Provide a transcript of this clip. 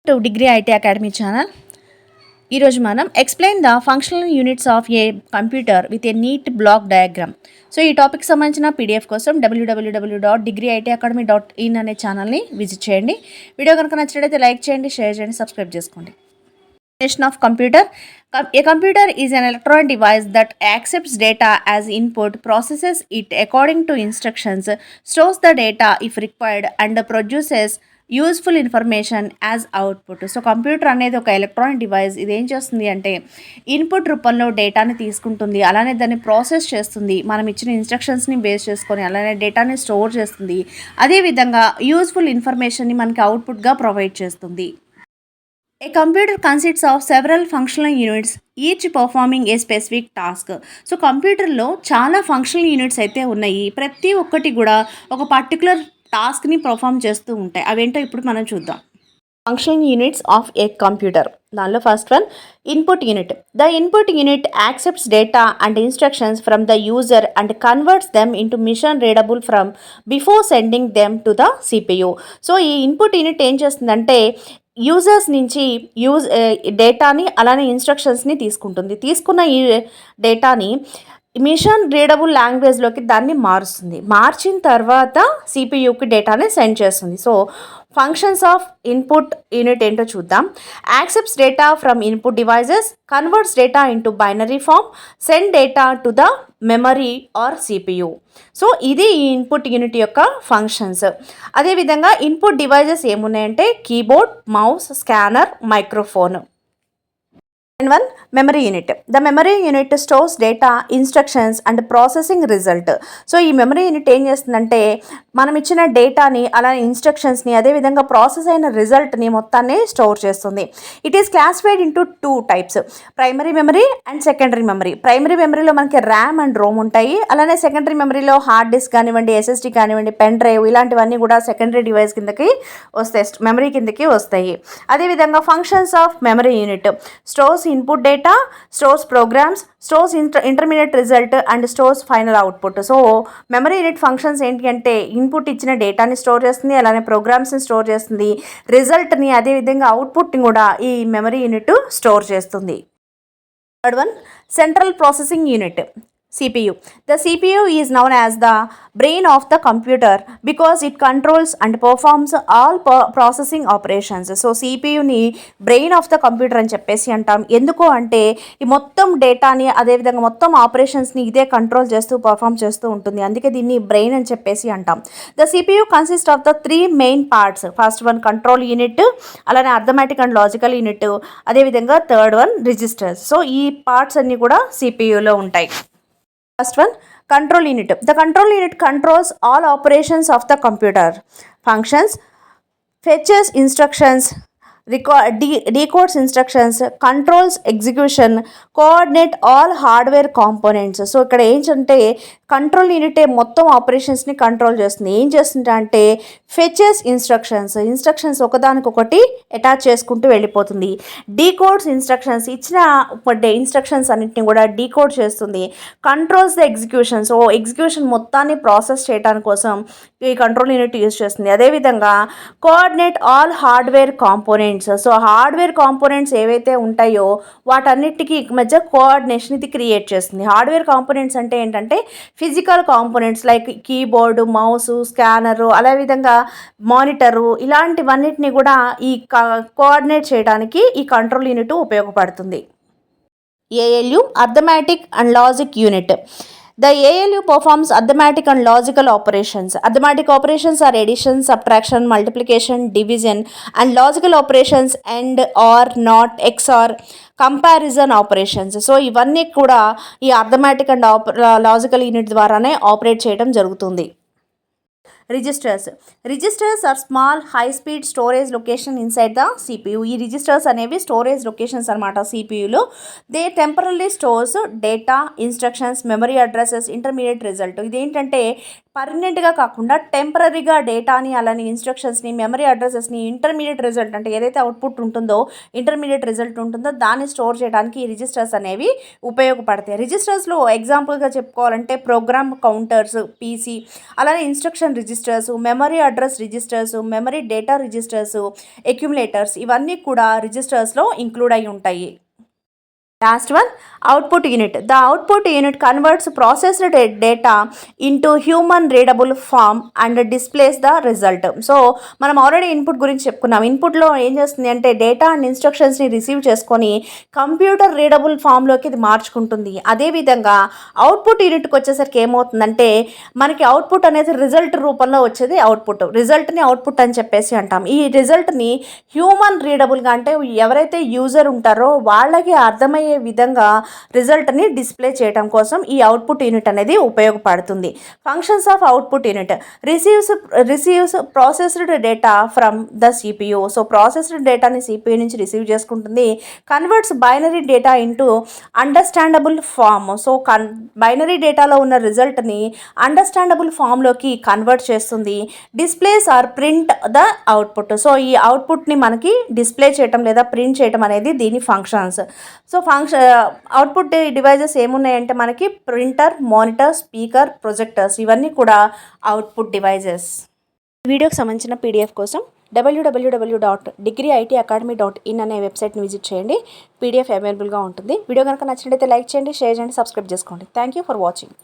To degree IT academy channel. ఈరోజు మనం explain the functional units of a computer with a neat block diagram. So ఈ topic సంబంధించిన PDF కోసం www.degreeitacademy.in అనే ఛానల్ని విజిట్ చేయండి. వీడియో కనుక నచ్చినట్లయితే లైక్ చేయండి, షేర్ చేయండి, సబ్స్క్రైబ్ చేసుకోండి. Definition of computer. A computer is an electronic device that accepts data as input, processes it according to instructions, stores the data if required, and produces useful information as output. So computer అనేది ఒక electronic device. ఇది ఏం చేస్తుంది అంటే input రూపంలో డేటాని తీసుకుంటుంది, అలానే దాన్ని ప్రాసెస్ చేస్తుంది, మనం ఇచ్చిన ఇన్స్ట్రక్షన్స్ని బేస్ చేసుకొని, అలానే డేటాని స్టోర్ చేస్తుంది, అదేవిధంగా యూస్ఫుల్ ఇన్ఫర్మేషన్ని మనకి అవుట్పుట్గా ప్రొవైడ్ చేస్తుంది. A computer consists of several functional units, each performing a specific task. So కంప్యూటర్లో చాలా ఫంక్షనల్ యూనిట్స్ అయితే ఉన్నాయి. ప్రతి ఒక్కటి కూడా ఒక పర్టికులర్ టాస్క్ని పర్ఫామ్ చేస్తూ ఉంటాయి. అవేంటో ఇప్పుడు మనం చూద్దాం. Functional units of a computer. దానిలో first one input unit. The input unit accepts data and instructions from the user and converts them into machine readable form before sending them to the CPU. So ఈ input unit ఏం చేస్తుందంటే users నుంచి డేటాని అలానే ఇన్స్ట్రక్షన్స్ని తీసుకుంటుంది. తీసుకున్న ఈ డేటాని మిషన్ రీడబుల్ లాంగ్వేజ్లోకి దాన్ని మారుస్తుంది. మార్చిన తర్వాత సిపియుకి డేటాని సెండ్ చేస్తుంది. So functions of input unit ఏంటో చూద్దాం. Accepts data from input devices, converts data into binary form, send data to the memory or CPU. So ఇది ఈ ఇన్పుట్ యూనిట్ యొక్క ఫంక్షన్స్. అదేవిధంగా ఇన్పుట్ డివైజెస్ ఏమున్నాయంటే keyboard, mouse, scanner, microphone. And one memory unit. The memory unit stores data, instructions and processing result. So ఈ memory unit ఏం చేస్తుందంటే మనం ఇచ్చిన డేటాని అలానే ఇన్స్ట్రక్షన్స్ని అదేవిధంగా ప్రాసెస్ అయిన రిజల్ట్ని మొత్తాన్ని స్టోర్ చేస్తుంది. It is classified into two types, primary memory and secondary memory. Primary మెమరీలో మనకి ర్యామ్ అండ్ రోమ్ ఉంటాయి. అలానే సెకండరీ మెమరీలో హార్డ్ డిస్క్ కానివ్వండి, ఎస్ఎస్డి కానివ్వండి, పెన్ డ్రైవ్ ఇలాంటివన్నీ కూడా సెకండరీ డివైస్ కిందకి వస్తాయి, మెమరీ కిందకి వస్తాయి. అదేవిధంగా functions of memory unit stores input data, stores programs, stores intermediate result and stores final output. So memory unit functions ఏంటి అంటే ఇన్పుట్ ఇచ్చిన డేటాని స్టోర్ చేస్తుంది, అలానే ప్రోగ్రామ్స్ని స్టోర్ చేస్తుంది, రిజల్ట్ని అదేవిధంగా అవుట్పుట్ని కూడా ఈ మెమరీ యూనిట్ స్టోర్ చేస్తుంది. Third one central processing unit, CPU. The CPU is known as the brain of the computer because it controls and performs all processing operations. So CPUని బ్రెయిన్ ఆఫ్ ద కంప్యూటర్ అని చెప్పేసి అంటాం. ఎందుకు అంటే ఈ మొత్తం డేటాని అదేవిధంగా మొత్తం ఆపరేషన్స్ని ఇదే కంట్రోల్ చేస్తూ పర్ఫామ్ చేస్తూ ఉంటుంది. అందుకే దీన్ని బ్రెయిన్ అని చెప్పేసి అంటాం. The CPU consist of the three main parts. First one control unit, అలానే అర్థమెటిక్ అండ్ లాజికల్ యూనిట్, అదేవిధంగా థర్డ్ వన్ రిజిస్టర్స్. సో ఈ పార్ట్స్ అన్నీ కూడా CPUలో ఉంటాయి. First one, control unit. The control unit controls all operations of the computer. Functions, fetches instructions, decodes instructions, controls execution, coordinate all hardware components. So ఇక్కడ ఏంటంటే control యూనిటే మొత్తం ఆపరేషన్స్ని control చేస్తుంది. ఏం చేస్తుంది అంటే ఫెచెస్ ఇన్స్ట్రక్షన్స్ ఒకదానికొకటి అటాచ్ చేసుకుంటూ వెళ్ళిపోతుంది. డీకోడ్స్ ఇన్స్ట్రక్షన్స్, ఇచ్చిన ఇన్స్ట్రక్షన్స్ అన్నింటినీ కూడా డీకోడ్ చేస్తుంది. Controls the execution, so execution మొత్తాన్ని ప్రాసెస్ చేయడానికి కోసం ఈ కంట్రోల్ యూనిట్ యూజ్ చేస్తుంది. అదేవిధంగా coordinate all hardware components, so hardware components ఏవైతే ఉంటాయో వాటన్నిటికీ మధ్య కోఆర్డినేషన్ ఇది క్రియేట్ చేస్తుంది. హార్డ్వేర్ కాంపోనెంట్స్ అంటే ఏంటంటే physical components like keyboard, mouse, scanner, అదేవిధంగా మానిటరు, ఇలాంటివన్నిటిని కూడా ఈ కోఆర్డినేట్ చేయడానికి ఈ కంట్రోల్ యూనిట్ ఉపయోగపడుతుంది. ALU arithmetic and logic unit. The ALU performs arithmetic and logical operations. Arithmetic operations are addition, subtraction, multiplication, division, and logical operations and or not, XOR, comparison operations. So ఇవన్నీ కూడా ఈ arithmetic and logical unit ద్వారానే operate చేయడం జరుగుతుంది. Registers are small high speed storage location inside the CPU. ఈ registers అనేవి storage locations అనమాట CPUలో. They temporary stores data, instructions, memory addresses, intermediate result. ఇదేంటంటే పర్మనెంట్గా కాకుండా టెంపరరీగా డేటాని అలానే ఇన్స్ట్రక్షన్స్ని, మెమరీ అడ్రసెస్ని, ఇంటర్మీడియట్ రిజల్ట్ అంటే ఏదైతే అవుట్పుట్ ఉంటుందో ఇంటర్మీడియట్ రిజల్ట్ ఉంటుందో దాన్ని స్టోర్ చేయడానికి ఈ రిజిస్టర్స్ అనేవి ఉపయోగపడతాయి. రిజిస్టర్స్లో ఎగ్జాంపుల్గా చెప్పుకోవాలంటే ప్రోగ్రామ్ కౌంటర్స్, PC, అలానే instruction register registers, memory address registers, memory data registers, accumulators ఇవన్నీ కూడా రిజిస్టర్స్లో ఇంక్లూడ్ అయి ఉంటాయి. Last one, output unit. The output unit converts processed data into human readable form and displays the result. So మనం already input గురించి చెప్పుకున్నాం. ఇన్పుట్లో ఏం చేస్తుంది అంటే డేటా అండ్ ఇన్స్ట్రక్షన్స్ని రిసీవ్ చేసుకొని కంప్యూటర్ రీడబుల్ ఫామ్లోకి ఇది మార్చుకుంటుంది. అదేవిధంగా అవుట్పుట్ యూనిట్కి వచ్చేసరికి ఏమవుతుందంటే మనకి అవుట్పుట్ అనేది రిజల్ట్ రూపంలో వచ్చేది అవుట్పుట్. రిజల్ట్ని అవుట్పుట్ అని చెప్పేసి అంటాం. ఈ రిజల్ట్ని హ్యూమన్ రీడబుల్గా అంటే ఎవరైతే యూజర్ ఉంటారో వాళ్ళకి అర్థమయ్యే విధంగా రిజల్ట్ని డిస్ప్లే చేయడం కోసం ఈ అవుట్పుట్ యూనిట్ అనేది ఉపయోగపడుతుంది. Functions of output unit receives processed data from the CPU. So processed డేటాని సిపియు నుంచి రిసీవ్ చేసుకుంటుంది. Converts binary data into understandable form. So binary డేటాలో ఉన్న రిజల్ట్ని అండర్స్టాండబుల్ ఫామ్లోకి కన్వర్ట్ చేస్తుంది. Displays or print the output. So ఈ అవుట్పుట్ని మనకి డిస్ప్లే చేయటం లేదా ప్రింట్ చేయటం అనేది దీని ఫంక్షన్స్. సో అవుట్పుట్ డివైజెస్ ఏమున్నాయంటే మనకి ప్రింటర్, మానిటర్, స్పీకర్, ప్రొజెక్టర్స్ ఇవన్నీ కూడా అవుట్పుట్ డివైజెస్. వీడియోకి సంబంధించిన పీడిఎఫ్ కోసం www.degreeitacademy.in అనే వెబ్సైట్ని విజిట్ చేయండి. పీడిఎఫ్ అవైలబుల్గా ఉంటుంది. వీడియో కనుక నచ్చినట్లయితే లైక్ చేయండి, షేర్ చేయండి, సబ్స్క్రైబ్ చేసుకోండి. Thank you for watching.